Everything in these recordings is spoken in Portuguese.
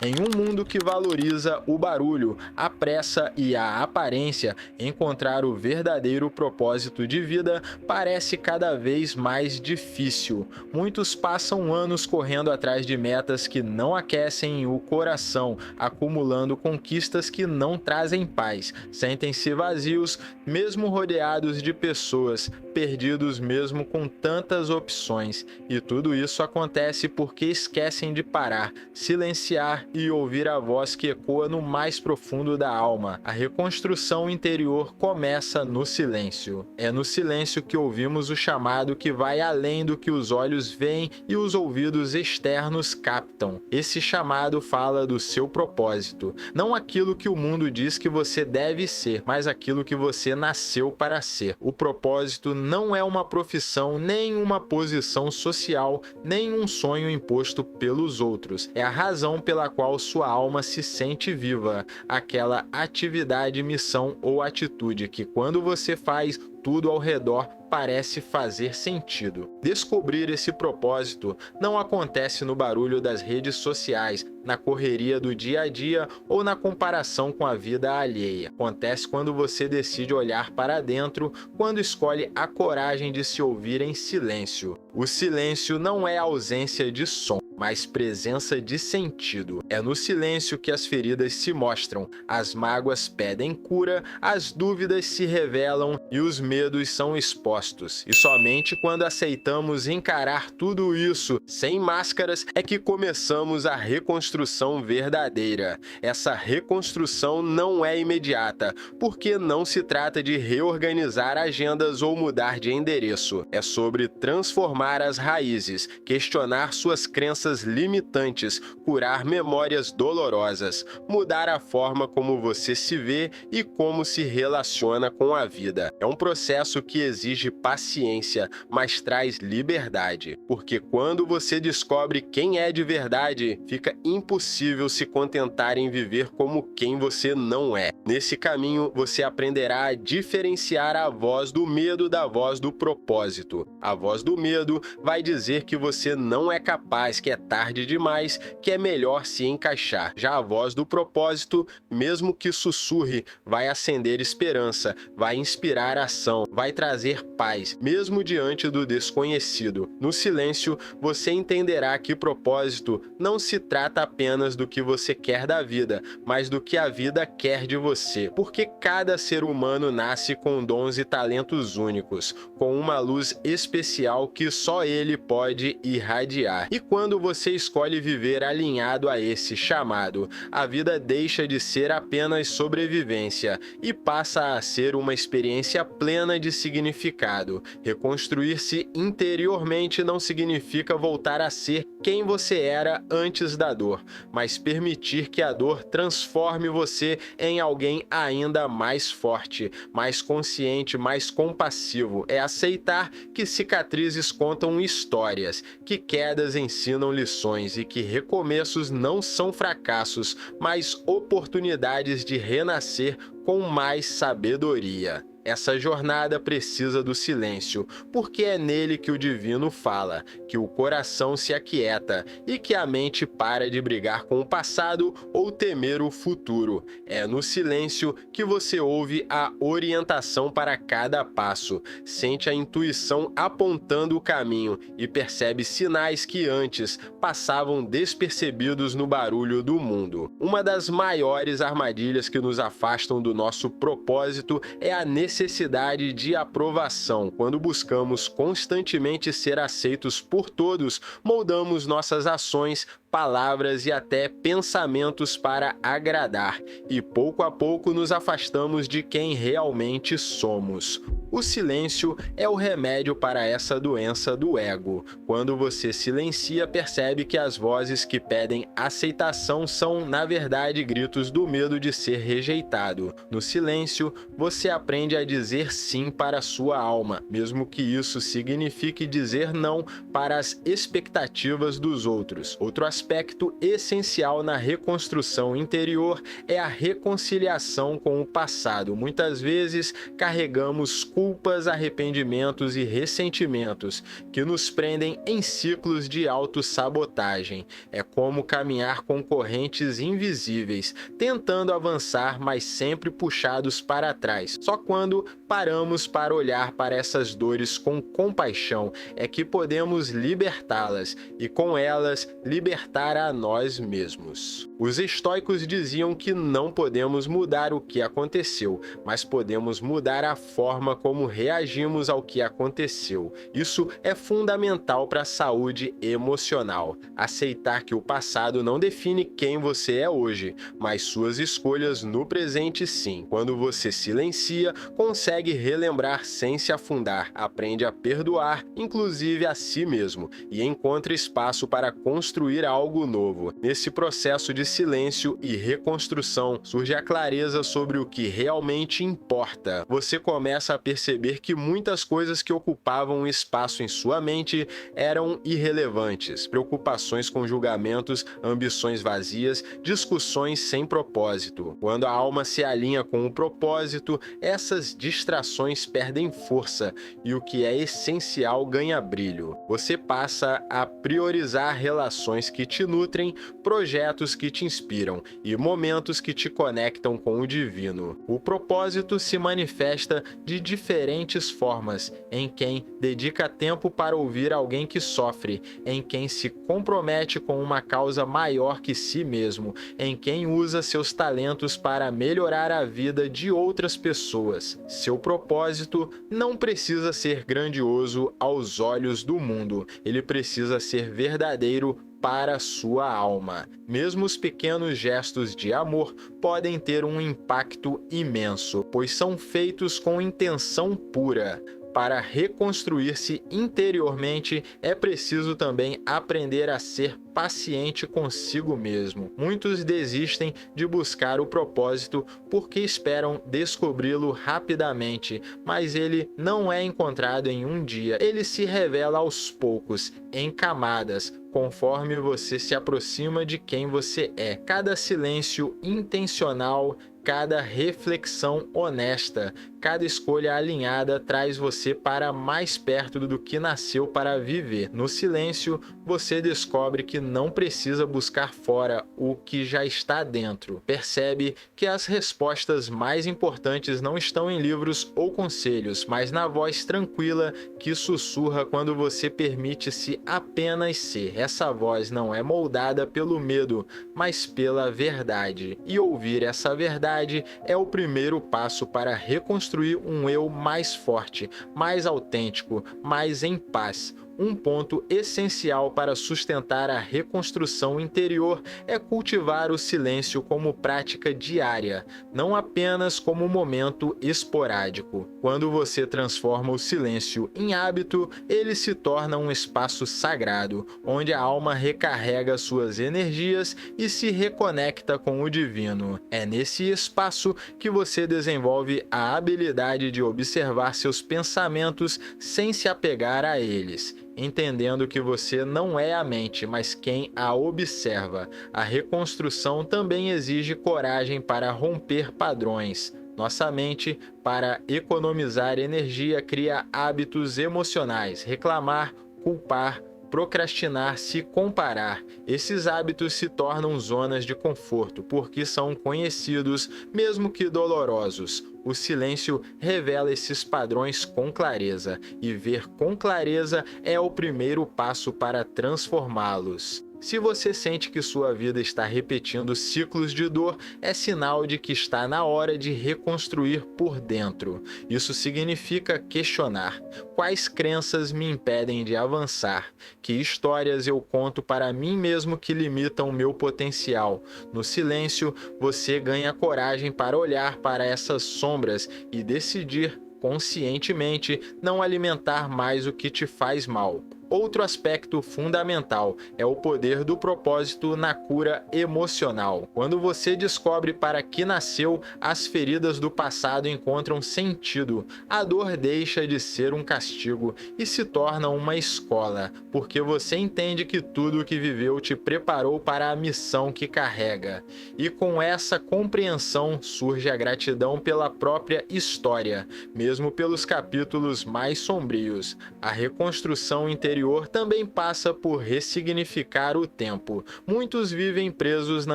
Em um mundo que valoriza o barulho, a pressa e a aparência, encontrar o verdadeiro propósito de vida parece cada vez mais difícil. Muitos passam anos correndo atrás de metas que não aquecem o coração, acumulando conquistas que não trazem paz. Sentem-se vazios, mesmo rodeados de pessoas, perdidos mesmo com tantas opções. E tudo isso acontece porque esquecem de parar, silenciar e ouvir a voz que ecoa no mais profundo da alma. A reconstrução interior começa no silêncio. É no silêncio que ouvimos o chamado que vai além do que os olhos veem e os ouvidos externos captam. Esse chamado fala do seu propósito, não aquilo que o mundo diz que você deve ser, mas aquilo que você nasceu para ser. O propósito não é uma profissão, nem uma posição social, nem um sonho imposto pelos outros. É a razão pela qual sua alma se sente viva, aquela atividade, missão ou atitude que, quando você faz, tudo ao redor parece fazer sentido. Descobrir esse propósito não acontece no barulho das redes sociais, na correria do dia a dia ou na comparação com a vida alheia. Acontece quando você decide olhar para dentro, quando escolhe a coragem de se ouvir em silêncio. O silêncio não é ausência de som, mas presença de sentido. É no silêncio que as feridas se mostram, as mágoas pedem cura, as dúvidas se revelam e os medos são expostos. E somente quando aceitamos encarar tudo isso sem máscaras é que começamos a reconstrução verdadeira. Essa reconstrução não é imediata, porque não se trata de reorganizar agendas ou mudar de endereço. É sobre transformar as raízes, questionar suas crenças limitantes, curar memórias dolorosas, mudar a forma como você se vê e como se relaciona com a vida. É um processo que exige paciência, mas traz liberdade, porque quando você descobre quem é de verdade, fica impossível se contentar em viver como quem você não é. Nesse caminho, você aprenderá a diferenciar a voz do medo da voz do propósito. A voz do medo vai dizer que você não é capaz, que é tarde demais, que é melhor se encaixar. Já a voz do propósito, mesmo que sussurre, vai acender esperança, vai inspirar ação, vai trazer paz, mesmo diante do desconhecido. No silêncio, você entenderá que propósito não se trata apenas do que você quer da vida, mas do que a vida quer de você. Porque cada ser humano nasce com dons e talentos únicos, com uma luz especial que só ele pode irradiar. E quando você escolhe viver alinhado a esse chamado, a vida deixa de ser apenas sobrevivência e passa a ser uma experiência plena de significado. Reconstruir-se interiormente não significa voltar a ser quem você era antes da dor, mas permitir que a dor transforme você em alguém ainda mais forte, mais consciente, mais compassivo. É aceitar que cicatrizes contam histórias, que quedas ensinam lições e que recomeços não são fracassos, mas oportunidades de renascer com mais sabedoria. Essa jornada precisa do silêncio, porque é nele que o divino fala, que o coração se aquieta e que a mente para de brigar com o passado ou temer o futuro. É no silêncio que você ouve a orientação para cada passo, sente a intuição apontando o caminho e percebe sinais que antes passavam despercebidos no barulho do mundo. Uma das maiores armadilhas que nos afastam do nosso propósito é a necessidade de aprovação. Quando buscamos constantemente ser aceitos por todos, moldamos nossas ações, palavras e até pensamentos para agradar, e pouco a pouco nos afastamos de quem realmente somos. O silêncio é o remédio para essa doença do ego. Quando você silencia, percebe que as vozes que pedem aceitação são, na verdade, gritos do medo de ser rejeitado. No silêncio, você aprende a dizer sim para a sua alma, mesmo que isso signifique dizer não para as expectativas dos outros. Outro aspecto aspecto essencial na reconstrução interior é a reconciliação com o passado. Muitas vezes carregamos culpas, arrependimentos e ressentimentos que nos prendem em ciclos de autossabotagem. É como caminhar com correntes invisíveis, tentando avançar, mas sempre puxados para trás. Só quando paramos para olhar para essas dores com compaixão é que podemos libertá-las e, com elas, libertar a nós mesmos. Os estoicos diziam que não podemos mudar o que aconteceu, mas podemos mudar a forma como reagimos ao que aconteceu. Isso é fundamental para a saúde emocional. Aceitar que o passado não define quem você é hoje, mas suas escolhas no presente sim. Quando você silencia, consegue relembrar sem se afundar, aprende a perdoar, inclusive a si mesmo, e encontra espaço para construir algo novo. Nesse processo de silêncio e reconstrução, surge a clareza sobre o que realmente importa. Você começa a perceber que muitas coisas que ocupavam um espaço em sua mente eram irrelevantes. Preocupações com julgamentos, ambições vazias, discussões sem propósito. Quando a alma se alinha com o propósito, essas distrações perdem força e o que é essencial ganha brilho. Você passa a priorizar relações que te nutrem, projetos que te inspiram e momentos que te conectam com o divino. O propósito se manifesta de diferentes formas em quem dedica tempo para ouvir alguém que sofre, em quem se compromete com uma causa maior que si mesmo, em quem usa seus talentos para melhorar a vida de outras pessoas. Seu propósito não precisa ser grandioso aos olhos do mundo, ele precisa ser verdadeiro para sua alma. Mesmo os pequenos gestos de amor podem ter um impacto imenso, pois são feitos com intenção pura. Para reconstruir-se interiormente, é preciso também aprender a ser paciente consigo mesmo. Muitos desistem de buscar o propósito porque esperam descobri-lo rapidamente, mas ele não é encontrado em um dia. Ele se revela aos poucos, em camadas, conforme você se aproxima de quem você é. Cada silêncio intencional, cada reflexão honesta, cada escolha alinhada traz você para mais perto do que nasceu para viver. No silêncio, você descobre que não precisa buscar fora o que já está dentro. Percebe que as respostas mais importantes não estão em livros ou conselhos, mas na voz tranquila que sussurra quando você permite-se apenas ser. Essa voz não é moldada pelo medo, mas pela verdade. E ouvir essa verdade é o primeiro passo para reconstruir um eu mais forte, mais autêntico, mais em paz. Um ponto essencial para sustentar a reconstrução interior é cultivar o silêncio como prática diária, não apenas como momento esporádico. Quando você transforma o silêncio em hábito, ele se torna um espaço sagrado, onde a alma recarrega suas energias e se reconecta com o divino. É nesse espaço que você desenvolve a habilidade de observar seus pensamentos sem se apegar a eles, entendendo que você não é a mente, mas quem a observa. A reconstrução também exige coragem para romper padrões. Nossa mente, para economizar energia, cria hábitos emocionais: reclamar, culpar, procrastinar, se comparar. Esses hábitos se tornam zonas de conforto, porque são conhecidos, mesmo que dolorosos. O silêncio revela esses padrões com clareza, e ver com clareza é o primeiro passo para transformá-los. Se você sente que sua vida está repetindo ciclos de dor, é sinal de que está na hora de reconstruir por dentro. Isso significa questionar: quais crenças me impedem de avançar? Que histórias eu conto para mim mesmo que limitam meu potencial? No silêncio, você ganha coragem para olhar para essas sombras e decidir conscientemente não alimentar mais o que te faz mal. Outro aspecto fundamental é o poder do propósito na cura emocional. Quando você descobre para que nasceu, as feridas do passado encontram sentido. A dor deixa de ser um castigo e se torna uma escola, porque você entende que tudo o que viveu te preparou para a missão que carrega. E com essa compreensão surge a gratidão pela própria história, mesmo pelos capítulos mais sombrios. A reconstrução interior também passa por ressignificar o tempo. Muitos vivem presos na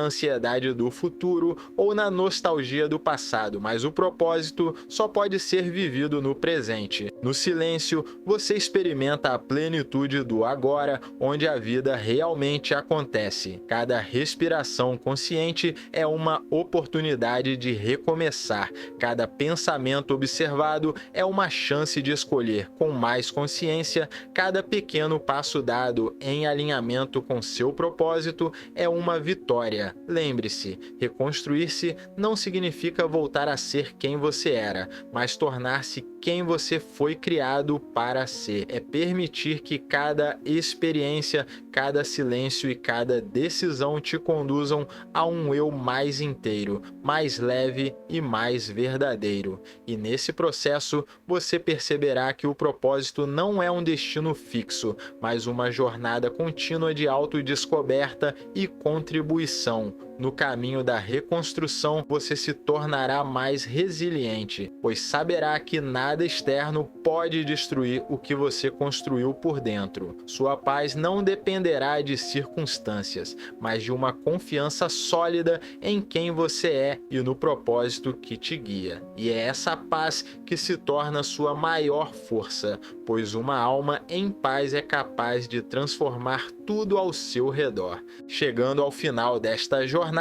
ansiedade do futuro ou na nostalgia do passado, mas o propósito só pode ser vivido no presente. No silêncio, você experimenta a plenitude do agora, onde a vida realmente acontece. Cada respiração consciente é uma oportunidade de recomeçar. Cada pensamento observado é uma chance de escolher com mais consciência. Cada pequeno passo dado em alinhamento com seu propósito é uma vitória. Lembre-se, reconstruir-se não significa voltar a ser quem você era, mas tornar-se quem você foi criado para ser. É permitir que cada experiência, cada silêncio e cada decisão te conduzam a um eu mais inteiro, mais leve e mais verdadeiro. E nesse processo, você perceberá que o propósito não é um destino fixo, mas uma jornada contínua de autodescoberta e contribuição. No caminho da reconstrução, você se tornará mais resiliente, pois saberá que nada externo pode destruir o que você construiu por dentro. Sua paz não dependerá de circunstâncias, mas de uma confiança sólida em quem você é e no propósito que te guia. E é essa paz que se torna sua maior força, pois uma alma em paz é capaz de transformar tudo ao seu redor. Chegando ao final desta jornada,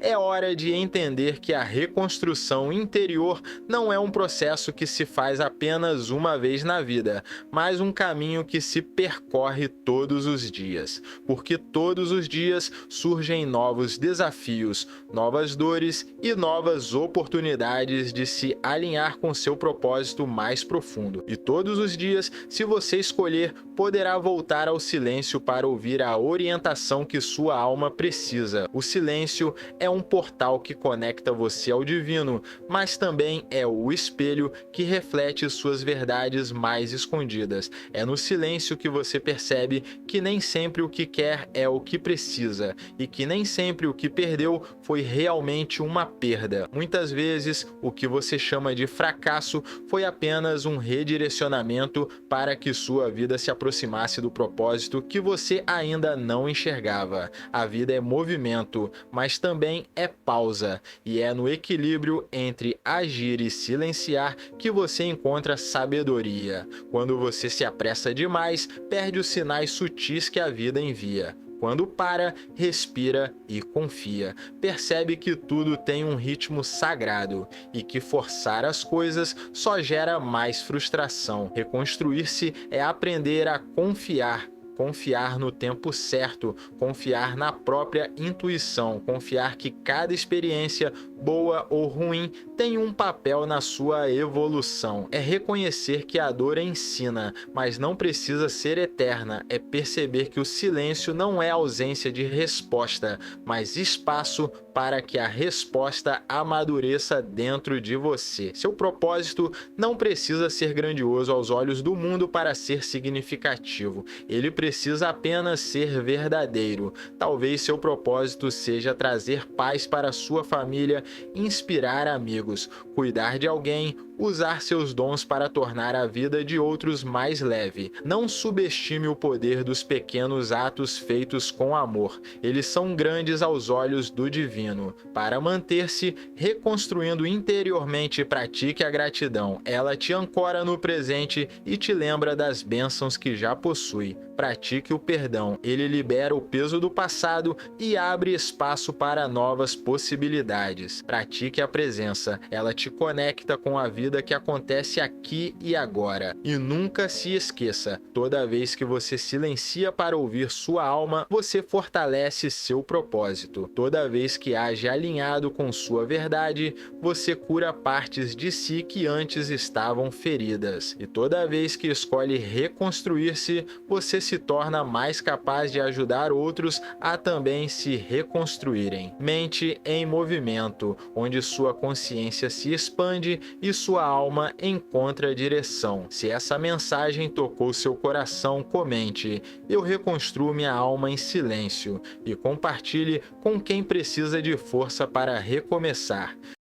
é hora de entender que a reconstrução interior não é um processo que se faz apenas uma vez na vida, mas um caminho que se percorre todos os dias, porque todos os dias surgem novos desafios, novas dores e novas oportunidades de se alinhar com seu propósito mais profundo. E todos os dias, se você escolher, poderá voltar ao silêncio para ouvir a orientação que sua alma precisa. O silêncio é um portal que conecta você ao divino, mas também é o espelho que reflete suas verdades mais escondidas. É no silêncio que você percebe que nem sempre o que quer é o que precisa e que nem sempre o que perdeu foi realmente uma perda. Muitas vezes, o que você chama de fracasso foi apenas um redirecionamento para que sua vida se aproximasse do propósito que você ainda não enxergava. A vida é movimento, mas também é pausa, e é no equilíbrio entre agir e silenciar que você encontra sabedoria. Quando você se apressa demais, perde os sinais sutis que a vida envia. Quando para, respira e confia. Percebe que tudo tem um ritmo sagrado e que forçar as coisas só gera mais frustração. Reconstruir-se é aprender a confiar. Confiar no tempo certo, confiar na própria intuição, confiar que cada experiência, boa ou ruim, tem um papel na sua evolução. É reconhecer que a dor ensina, mas não precisa ser eterna. É perceber que o silêncio não é ausência de resposta, mas espaço para que a resposta amadureça dentro de você. Seu propósito não precisa ser grandioso aos olhos do mundo para ser significativo. Ele precisa apenas ser verdadeiro. Talvez seu propósito seja trazer paz para sua família, inspirar amigos, cuidar de alguém, usar seus dons para tornar a vida de outros mais leve. Não subestime o poder dos pequenos atos feitos com amor. Eles são grandes aos olhos do divino. Para manter-se reconstruindo interiormente, pratique a gratidão. Ela te ancora no presente e te lembra das bênçãos que já possui. Pratique o perdão. Ele libera o peso do passado e abre espaço para novas possibilidades. Pratique a presença. Ela te conecta com a vida vida que acontece aqui e agora. E nunca se esqueça, toda vez que você silencia para ouvir sua alma, você fortalece seu propósito. Toda vez que age alinhado com sua verdade, você cura partes de si que antes estavam feridas. E toda vez que escolhe reconstruir-se, você se torna mais capaz de ajudar outros a também se reconstruírem. Mente em movimento, onde sua consciência se expande e sua alma encontra direção. Se essa mensagem tocou seu coração, comente: eu reconstruo minha alma em silêncio, e compartilhe com quem precisa de força para recomeçar.